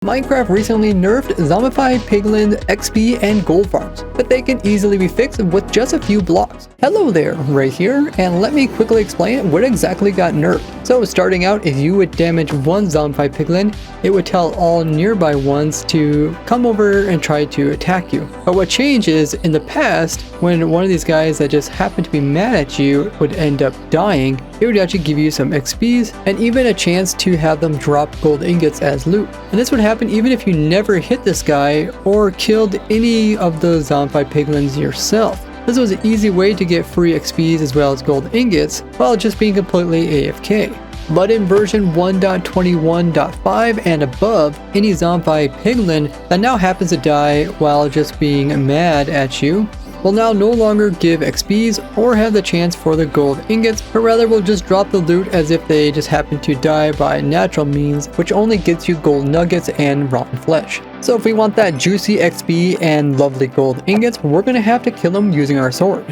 Minecraft recently nerfed Zombified, Piglin, XP, and gold farms, but they can easily be fixed with just a few blocks. Hello there, Ray here, and let me quickly explain what exactly got nerfed. So starting out, if you would damage one Zombified Piglin, it would tell all nearby ones to come over and try to attack you. But what changed is, in the past, when one of these guys that just happened to be mad at you would end up dying, it would actually give you some XPs and even a chance to have them drop gold ingots as loot. And this would happen even if you never hit this guy or killed any of the Zombified Piglins yourself. This was an easy way to get free XPs as well as gold ingots while just being completely AFK. But in version 1.21.5 and above, any Zombified Piglin that now happens to die while just being mad at you will now no longer give XPs or have the chance for the gold ingots, but rather will just drop the loot as if they just happen to die by natural means, which only gets you gold nuggets and rotten flesh. So if we want that juicy XP and lovely gold ingots, we're going to have to kill them using our sword.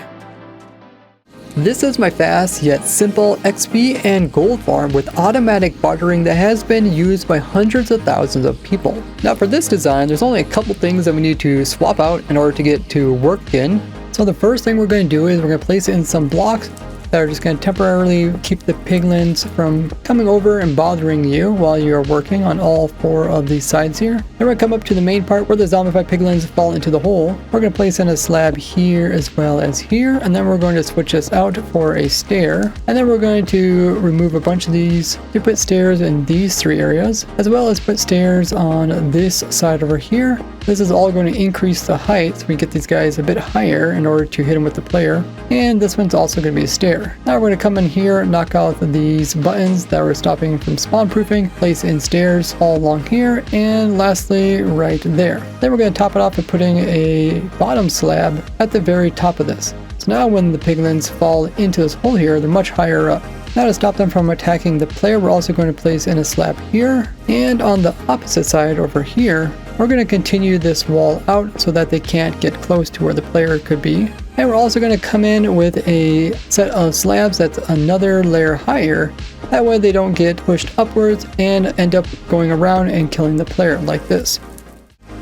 This is my fast yet simple XP and gold farm with automatic bartering that has been used by hundreds of thousands of people. Now for this design, there's only a couple things that we need to swap out in order to get to work in. So the first thing we're going to do is we're going to place in some blocks that are just going to temporarily keep the piglins from coming over and bothering you while you're working on all four of these sides here. Then we're going to come up to the main part where the zombified piglins fall into the hole. We're going to place in a slab here as well as here, and then we're going to switch this out for a stair. And then we're going to remove a bunch of these to put stairs in these three areas, as well as put stairs on this side over here. This is all going to increase the height so we get these guys a bit higher in order to hit them with the player. And this one's also going to be a stair. Now we're going to come in here, knock out these buttons that were stopping from spawn proofing, place in stairs all along here, and lastly right there. Then we're going to top it off by putting a bottom slab at the very top of this. So now when the piglins fall into this hole here, they're much higher up. Now to stop them from attacking the player, we're also going to place in a slab here, and on the opposite side over here, we're going to continue this wall out so that they can't get close to where the player could be. And we're also going to come in with a set of slabs that's another layer higher. That way they don't get pushed upwards and end up going around and killing the player like this.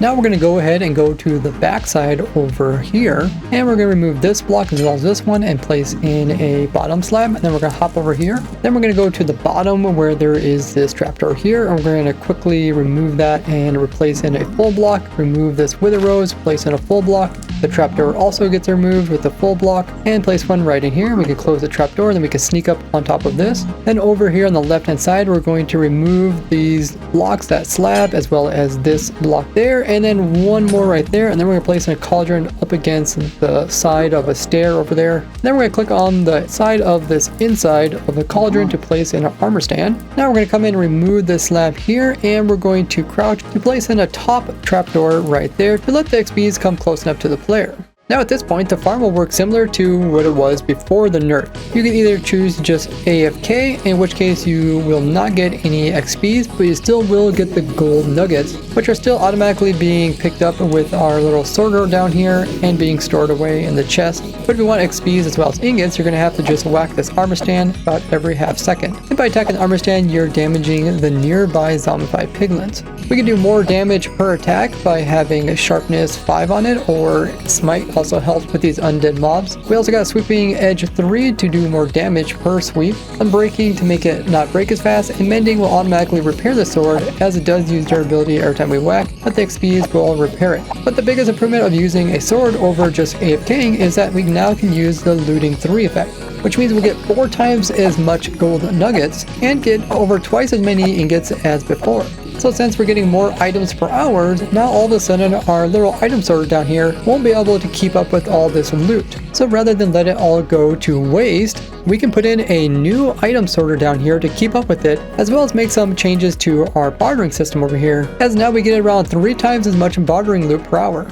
Now we're going to go ahead and go to the back side over here, and we're going to remove this block as well as this one and place in a bottom slab, and then we're going to hop over here. Then we're going to go to the bottom where there is this trapdoor here, and we're going to quickly remove that and replace in a full block. Remove this wither rose, place in a full block. The trapdoor also gets removed with the full block, and place one right in here. We can close the trapdoor, then we can sneak up on top of this. Then over here on the left hand side, we're going to remove these blocks, that slab, as well as this block there, and then one more right there, and then we're going to place in a cauldron up against the side of a stair over there. Then we're going to click on the side of this inside of the cauldron to place in an armor stand. Now we're going to come in and remove this slab here, and we're going to crouch to place in a top trapdoor right there to let the XPs come close enough to the player. Now at this point, the farm will work similar to what it was before the nerf. You can either choose just AFK, in which case you will not get any XPs, but you still will get the gold nuggets, which are still automatically being picked up with our little sorter down here and being stored away in the chest. But if you want XPs as well as ingots, you're going to have to just whack this armor stand about every half second. And by attacking the armor stand, you're damaging the nearby zombified piglins. We can do more damage per attack by having a sharpness 5 on it, or smite also helps with these undead mobs. We also got sweeping edge 3 to do more damage per sweep, unbreaking to make it not break as fast, and mending will automatically repair the sword as it does use durability every time we whack, but the XPs will repair it. But the biggest improvement of using a sword over just AFKing is that we now can use the looting 3 effect, which means we'll get 4 times as much gold nuggets and get over twice as many ingots as before. So since we're getting more items per hour, now all of a sudden our little item sorter down here won't be able to keep up with all this loot. So rather than let it all go to waste, we can put in a new item sorter down here to keep up with it, as well as make some changes to our bartering system over here, as now we get around 3 times as much bartering loot per hour.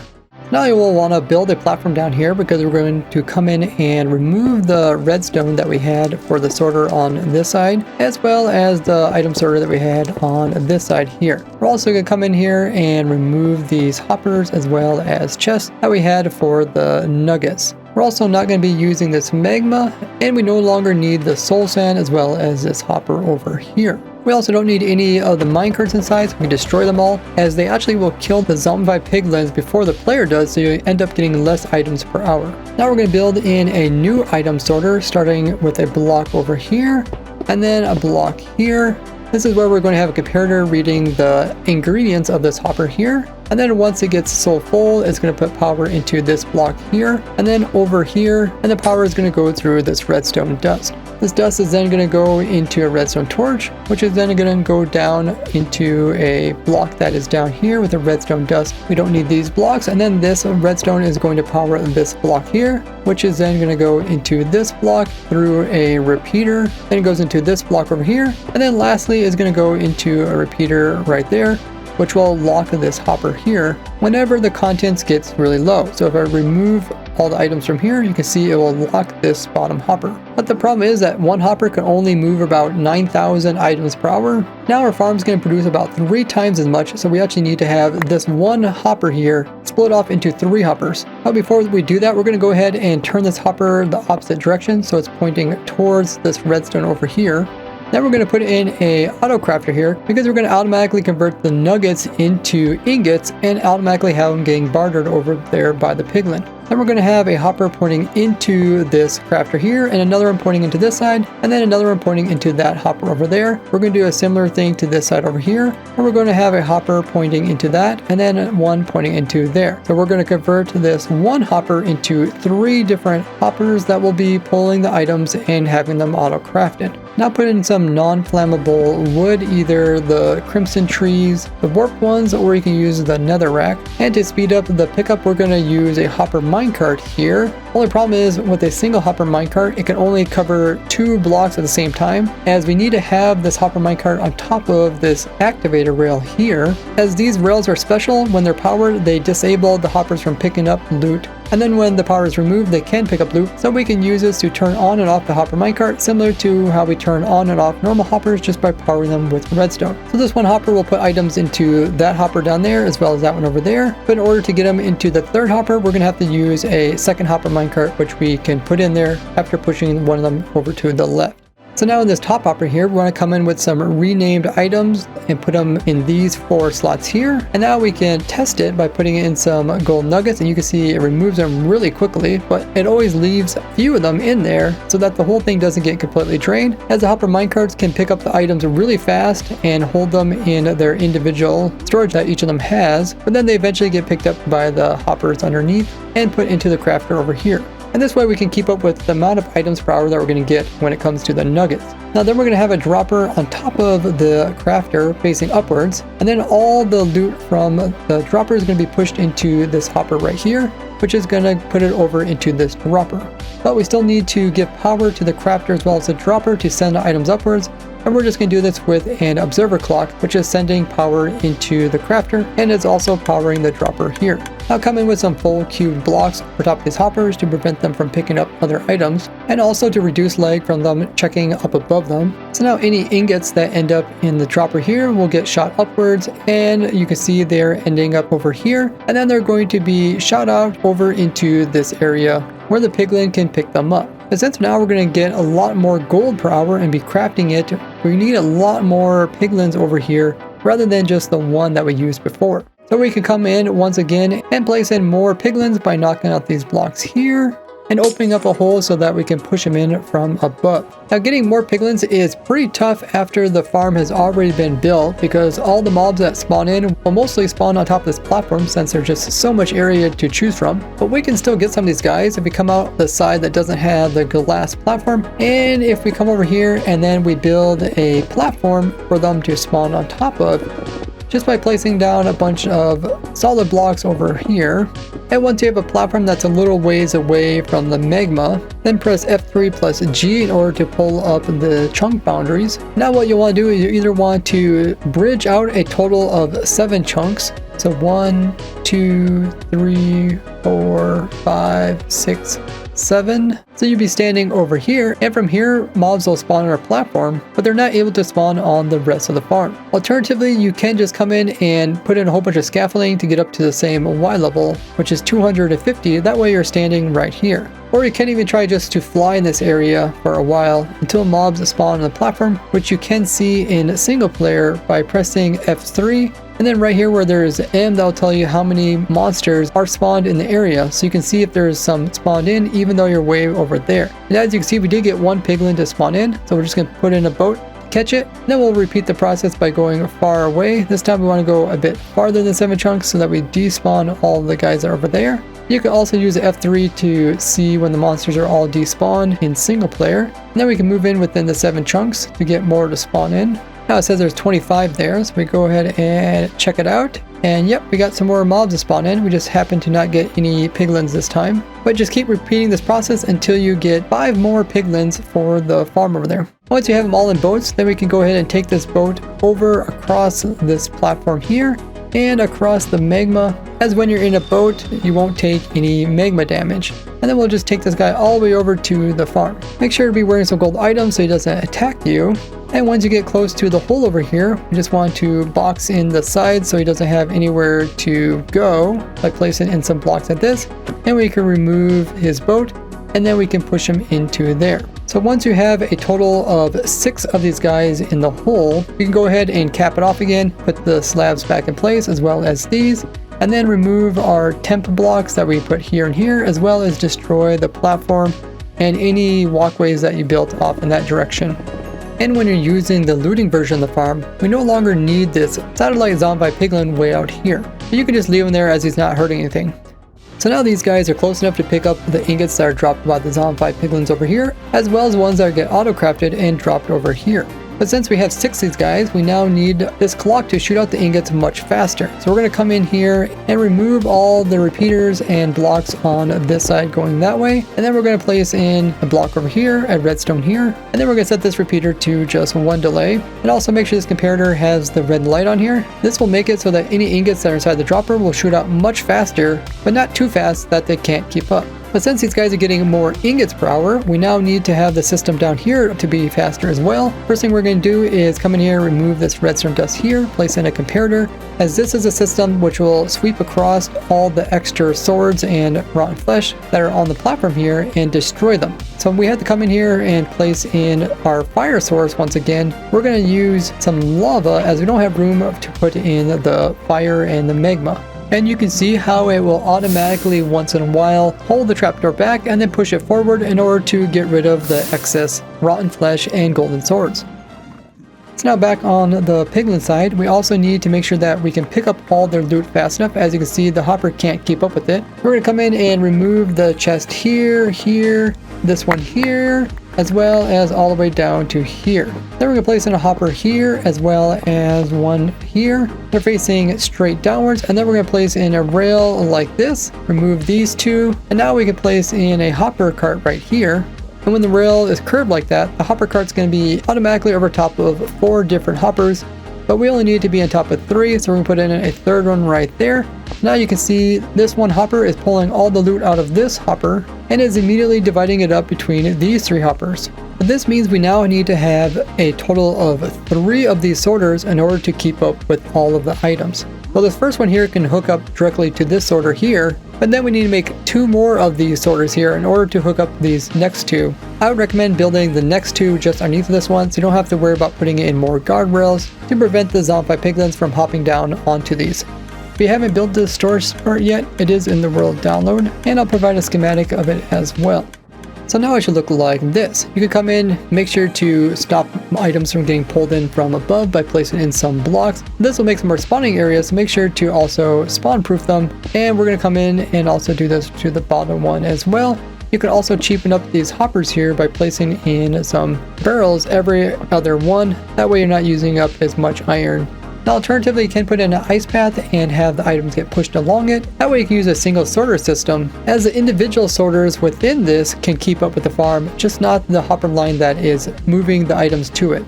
Now you will want to build a platform down here because we're going to come in and remove the redstone that we had for the sorter on this side, as well as the item sorter that we had on this side here. We're also going to come in here and remove these hoppers as well as chests that we had for the nuggets. We're also not going to be using this magma, and we no longer need the soul sand as well as this hopper over here. We also don't need any of the minecarts inside, so we can destroy them all, as they actually will kill the zombified piglins before the player does, so you end up getting less items per hour. Now we're going to build in a new item sorter, starting with a block over here, and then a block here. This is where we're going to have a comparator reading the ingredients of this hopper here. And then once it gets so full, it's going to put power into this block here, and then over here, and the power is going to go through this redstone dust. This dust is then going to go into a redstone torch, which is then going to go down into a block that is down here with a redstone dust. We don't need these blocks. And then this redstone is going to power this block here, which is then going to go into this block through a repeater. Then it goes into this block over here. And then lastly is going to go into a repeater right there, which will lock this hopper here whenever the contents gets really low. So if I remove all the items from here, you can see it will lock this bottom hopper. But the problem is that one hopper can only move about 9,000 items per hour. Now our farm's going to produce about 3 times as much, so we actually need to have this one hopper here split off into 3 hoppers. But before we do that, we're going to go ahead and turn this hopper the opposite direction, so it's pointing towards this redstone over here. Then we're going to put in a auto crafter here, because we're going to automatically convert the nuggets into ingots and automatically have them getting bartered over there by the piglin. Then we're going to have a hopper pointing into this crafter here, and another one pointing into this side, and then another one pointing into that hopper over there. We're going to do a similar thing to this side over here, and we're going to have a hopper pointing into that, and then one pointing into there. So we're going to convert this one hopper into 3 different hoppers that will be pulling the items and having them auto crafted. Now put in some non-flammable wood, either the crimson trees, the warped ones, or you can use the netherrack. And to speed up the pickup, we're going to use a hopper minecart here. Only problem is with a single hopper minecart, it can only cover 2 blocks at the same time, as we need to have this hopper minecart on top of this activator rail here. As these rails are special, when they're powered, they disable the hoppers from picking up loot. And then when the power is removed, they can pick up loot, so we can use this to turn on and off the hopper minecart, similar to how we turn on and off normal hoppers just by powering them with redstone. So this one hopper will put items into that hopper down there, as well as that one over there. But in order to get them into the third hopper, we're going to have to use a second hopper minecart, which we can put in there after pushing one of them over to the left. So now in this top hopper here, we're going to come in with some renamed items and put them in these 4 slots here. And now we can test it by putting in some gold nuggets, and you can see it removes them really quickly, but it always leaves a few of them in there so that the whole thing doesn't get completely drained, as the hopper minecarts can pick up the items really fast and hold them in their individual storage that each of them has, but then they eventually get picked up by the hoppers underneath and put into the crafter over here. And this way we can keep up with the amount of items per hour that we're going to get when it comes to the nuggets. Now then we're going to have a dropper on top of the crafter facing upwards, and then all the loot from the dropper is going to be pushed into this hopper right here, which is going to put it over into this dropper. But we still need to give power to the crafter as well as the dropper to send the items upwards. And we're just going to do this with an observer clock, which is sending power into the crafter and is also powering the dropper here. Now come in with some full cube blocks over top of these hoppers to prevent them from picking up other items, and also to reduce lag from them checking up above them. So now any ingots that end up in the dropper here will get shot upwards, and you can see they're ending up over here, and then they're going to be shot out over into this area where the piglin can pick them up. But since now we're going to get a lot more gold per hour and be crafting it, we need a lot more piglins over here rather than just the one that we used before. So we can come in once again and place in more piglins by knocking out these blocks here and opening up a hole so that we can push them in from above. Now getting more piglins is pretty tough after the farm has already been built, because all the mobs that spawn in will mostly spawn on top of this platform since there's just so much area to choose from. But we can still get some of these guys if we come out the side that doesn't have the glass platform, and if we come over here and then we build a platform for them to spawn on top of, just by placing down a bunch of solid blocks over here. And once you have a platform that's a little ways away from the magma, then press F3 plus G in order to pull up the chunk boundaries. Now what you want to do is you either want to bridge out a total of 7 chunks, So 1, 2, 3, 4, 5, 6, 7. So you'd be standing over here, and from here mobs will spawn on our platform, but they're not able to spawn on the rest of the farm. Alternatively, you can just come in and put in a whole bunch of scaffolding to get up to the same Y level, which is 250. That way you're standing right here. Or you can even try just to fly in this area for a while until mobs spawn on the platform, which you can see in single player by pressing F3. And then right here where there's M, that'll tell you how many monsters are spawned in the area. So you can see if there's some spawned in, even though you're way over there. And as you can see, we did get one piglin to spawn in. So we're just going to put in a boat, catch it. And then we'll repeat the process by going far away. This time we want to go a bit farther than 7 chunks so that we despawn all the guys that are over there. You can also use F3 to see when the monsters are all despawned in single player. And then we can move in within the 7 chunks to get more to spawn in. Now it says there's 25 there, so we go ahead and check it out. And yep, we got some more mobs to spawn in. We just happen to not get any piglins this time. But just keep repeating this process until you get 5 more piglins for the farm over there. Once you have them all in boats, then we can go ahead and take this boat over across this platform here and across the magma, as when you're in a boat you won't take any magma damage. And then we'll just take this guy all the way over to the farm. Make sure to be wearing some gold items so he doesn't attack you. And once you get close to the hole over here, we just want to box in the sides so he doesn't have anywhere to go by placing in some blocks like this. And we can remove his boat, and then we can push him into there. So once you have a total of 6 of these guys in the hole, you can go ahead and cap it off again, put the slabs back in place as well as these, and then remove our temp blocks that we put here and here, as well as destroy the platform and any walkways that you built off in that direction. And when you're using the looting version of the farm, we no longer need this satellite zombified piglin way out here. You can just leave him there as he's not hurting anything. So now these guys are close enough to pick up the ingots that are dropped by the zombified piglins over here, as well as ones that get auto-crafted and dropped over here. But since we have 6 of these guys, we now need this clock to shoot out the ingots much faster. So we're going to come in here and remove all the repeaters and blocks on this side going that way. And then we're going to place in a block over here, a redstone here. And then we're going to set this repeater to just 1 delay. And also make sure this comparator has the red light on here. This will make it so that any ingots that are inside the dropper will shoot out much faster, but not too fast that they can't keep up. But since these guys are getting more ingots per hour, we now need to have the system down here to be faster as well. First thing we're going to do is come in here, remove this redstone dust here, place in a comparator, as this is a system which will sweep across all the extra swords and rotten flesh that are on the platform here and destroy them. So we have to come in here and place in our fire source once again. We're going to use some lava as we don't have room to put in the fire and the magma. And you can see how it will automatically once in a while hold the trapdoor back and then push it forward in order to get rid of the excess rotten flesh and golden swords. So now back on the piglin side, we also need to make sure that we can pick up all their loot fast enough. As you can see, the hopper can't keep up with it. We're going to come in and remove the chest here, this one here, as well as all the way down to here. Then we're going to place in a hopper here as well as one here. They're facing straight downwards, and then we're going to place in a rail like this, remove these 2, and now we can place in a hopper cart right here. And when the rail is curved like that, the hopper cart's going to be automatically over top of 4 different hoppers, but we only need to be on top of 3, so we're going to put in a 3rd one right there. Now you can see this one hopper is pulling all the loot out of this hopper and is immediately dividing it up between these 3 hoppers. But this means we now need to have a total of 3 of these sorters in order to keep up with all of the items. Well, this first one here can hook up directly to this sorter here, but then we need to make 2 more of these sorters here in order to hook up these next 2. I would recommend building the next 2 just underneath this one so you don't have to worry about putting in more guardrails to prevent the zombified piglins from hopping down onto these. If you haven't built this storage part yet, it is in the world download, and I'll provide a schematic of it as well. So now it should look like this. You can come in, make sure to stop items from getting pulled in from above by placing in some blocks. This will make some more spawning areas, so make sure to also spawn proof them. And we're going to come in and also do this to the bottom one as well. You can also cheapen up these hoppers here by placing in some barrels every other one. That way you're not using up as much iron. Now alternatively, you can put in an ice path and have the items get pushed along it. That way you can use a single sorter system, as the individual sorters within this can keep up with the farm, just not the hopper line that is moving the items to it.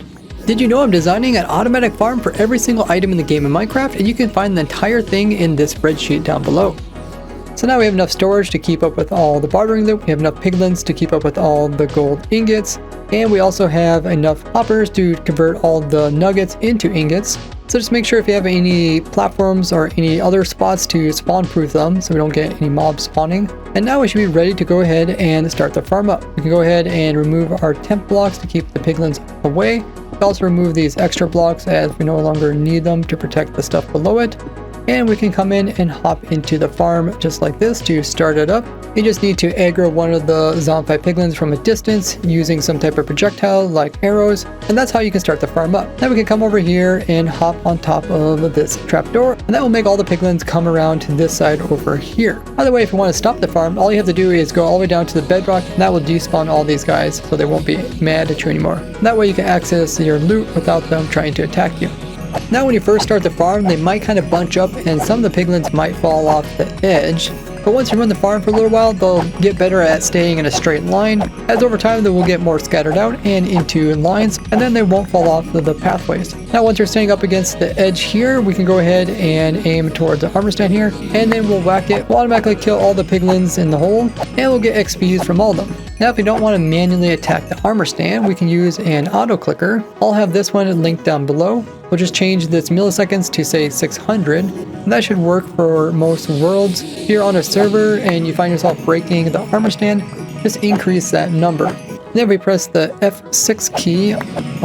Did you know I'm designing an automatic farm for every single item in the game in Minecraft, and you can find the entire thing in this spreadsheet down below. So now we have enough storage to keep up with all the bartering loot, we have enough piglins to keep up with all the gold ingots, and we also have enough hoppers to convert all the nuggets into ingots. So just make sure if you have any platforms or any other spots to spawn proof them so we don't get any mobs spawning. And now we should be ready to go ahead and start the farm up. We can go ahead and remove our temp blocks to keep the piglins away. We also remove these extra blocks as we no longer need them to protect the stuff below it. And we can come in and hop into the farm just like this to start it up. You just need to aggro one of the zombified piglins from a distance using some type of projectile like arrows, and that's how you can start the farm up. Now we can come over here and hop on top of this trapdoor, and that will make all the piglins come around to this side over here. By the way, if you want to stop the farm, all you have to do is go all the way down to the bedrock, and that will despawn all these guys so they won't be mad at you anymore. That way you can access your loot without them trying to attack you. Now when you first start the farm, they might kind of bunch up and some of the piglins might fall off the edge. But once you run the farm for a little while, they'll get better at staying in a straight line. As over time, they will get more scattered out and into lines, and then they won't fall off the pathways. Now once you're standing up against the edge here, we can go ahead and aim towards the armor stand here, and then we'll whack it. We'll automatically kill all the piglins in the hole, and we'll get XPs from all of them. Now if you don't want to manually attack the armor stand, we can use an auto clicker. I'll have this one linked down below. We'll just change this milliseconds to say 600, and that should work for most worlds. If you're on a server and you find yourself breaking the armor stand, just increase that number. Then if we press the F6 key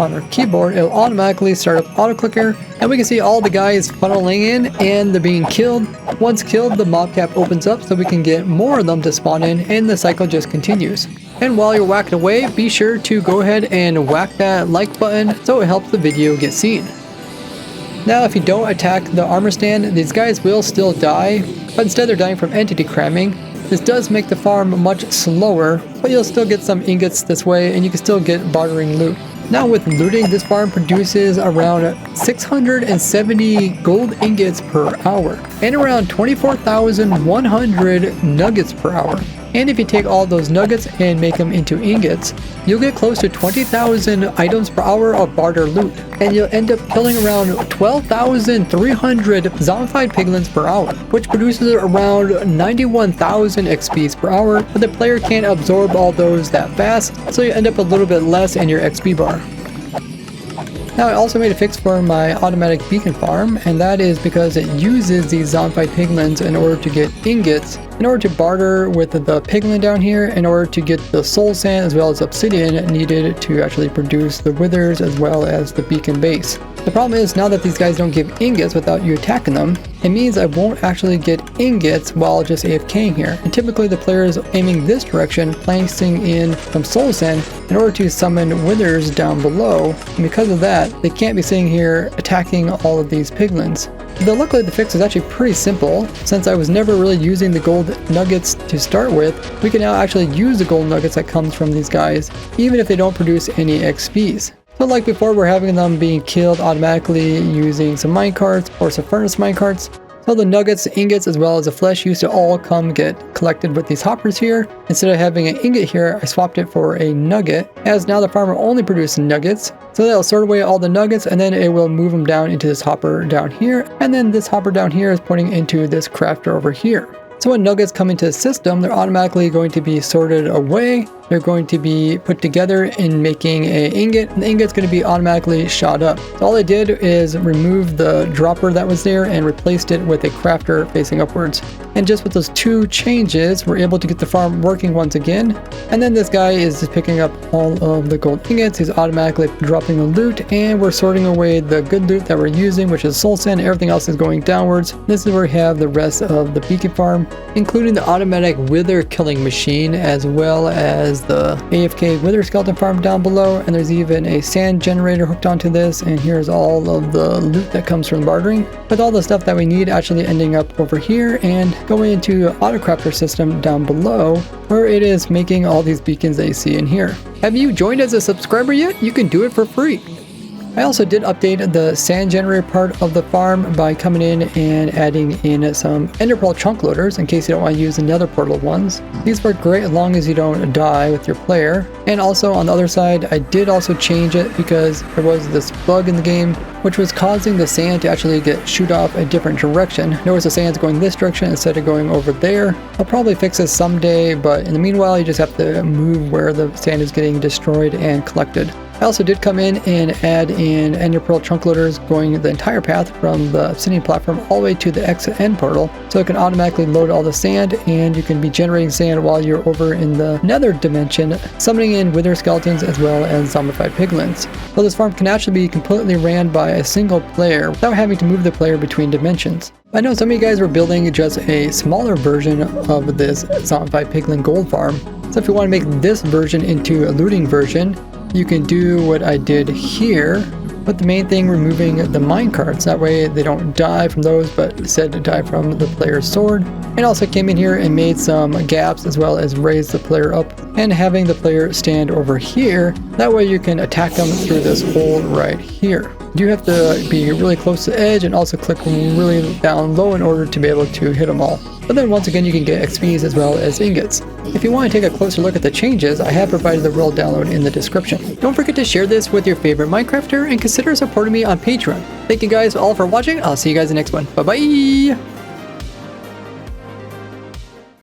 on our keyboard, it'll automatically start up auto clicker, and we can see all the guys funneling in and they're being killed. Once killed, the mob cap opens up so we can get more of them to spawn in, and the cycle just continues. And while you're whacking away, be sure to go ahead and whack that like button so it helps the video get seen. Now if you don't attack the armor stand, these guys will still die, but instead they're dying from entity cramming. This does make the farm much slower, but you'll still get some ingots this way, and you can still get bartering loot. Now with looting, this farm produces around 670 gold ingots per hour, and around 24,100 nuggets per hour. And if you take all those nuggets and make them into ingots, you'll get close to 20,000 items per hour of barter loot. And you'll end up killing around 12,300 zombified piglins per hour, which produces around 91,000 XPs per hour, but the player can't absorb all those that fast, so you end up a little bit less in your XP bar. Now I also made a fix for my automatic beacon farm, and that is because it uses these zombified piglins in order to get ingots, in order to barter with the piglin down here, in order to get the soul sand as well as obsidian needed to actually produce the withers as well as the beacon base. The problem is now that these guys don't give ingots without you attacking them, it means I won't actually get ingots while just AFKing here. And typically the player is aiming this direction, placing in some soul sand in order to summon withers down below. And because of that, they can't be sitting here attacking all of these piglins. Though luckily the fix is actually pretty simple. Since I was never really using the gold nuggets to start with, we can now actually use the gold nuggets that comes from these guys, even if they don't produce any XPs. So like before, we're having them being killed automatically using some minecarts or some furnace minecarts. So the nuggets, the ingots, as well as the flesh used to all come get collected with these hoppers here. Instead of having an ingot here, I swapped it for a nugget, as now the farmer only produces nuggets. So that'll sort away all the nuggets, and then it will move them down into this hopper down here. And then this hopper down here is pointing into this crafter over here. So when nuggets come into the system, they're automatically going to be sorted away. They're going to be put together in making an ingot, and the ingot's going to be automatically shot up. So all I did is remove the dropper that was there and replaced it with a crafter facing upwards. And just with those two changes, we're able to get the farm working once again. And then this guy is just picking up all of the gold ingots. He's automatically dropping the loot, and we're sorting away the good loot that we're using, which is soul sand. Everything else is going downwards. This is where we have the rest of the beacon farm, including the automatic wither killing machine, as well as the AFK wither skeleton farm down below. And there's even a sand generator hooked onto this, and here's all of the loot that comes from bartering, with all the stuff that we need actually ending up over here and going into auto crafter system down below, where it is making all these beacons that you see in here. Have you joined as a subscriber yet? You can do it for free. I also did update the sand generator part of the farm by coming in and adding in some ender pearl chunk loaders in case you don't want to use the nether portal ones. These work great as long as you don't die with your player. And also on the other side, I did also change it because there was this bug in the game which was causing the sand to actually shoot off a different direction. Notice the sand's going this direction instead of going over there. I'll probably fix this someday, but in the meanwhile you just have to move where the sand is getting destroyed and collected. I also did come in and add in ender pearl chunk loaders going the entire path from the obsidian platform all the way to the exit end portal, so it can automatically load all the sand and you can be generating sand while you're over in the nether dimension, summoning in wither skeletons as well as zombified piglins. So this farm can actually be completely ran by a single player without having to move the player between dimensions. I know some of you guys were building just a smaller version of this zombified piglin gold farm, so if you want to make this version into a looting version, you can do what I did here, but the main thing, removing the minecarts. That way they don't die from those, but instead die from the player's sword. And also came in here and made some gaps as well as raise the player up and having the player stand over here. That way you can attack them through this hole right here. You have to be really close to the edge and also click really down low in order to be able to hit them all. But then once again you can get XPs as well as ingots. If you want to take a closer look at the changes, I have provided the world download in the description. Don't forget to share this with your favorite Minecrafter and consider supporting me on Patreon. Thank you guys all for watching. I'll see you guys in the next one. Bye bye!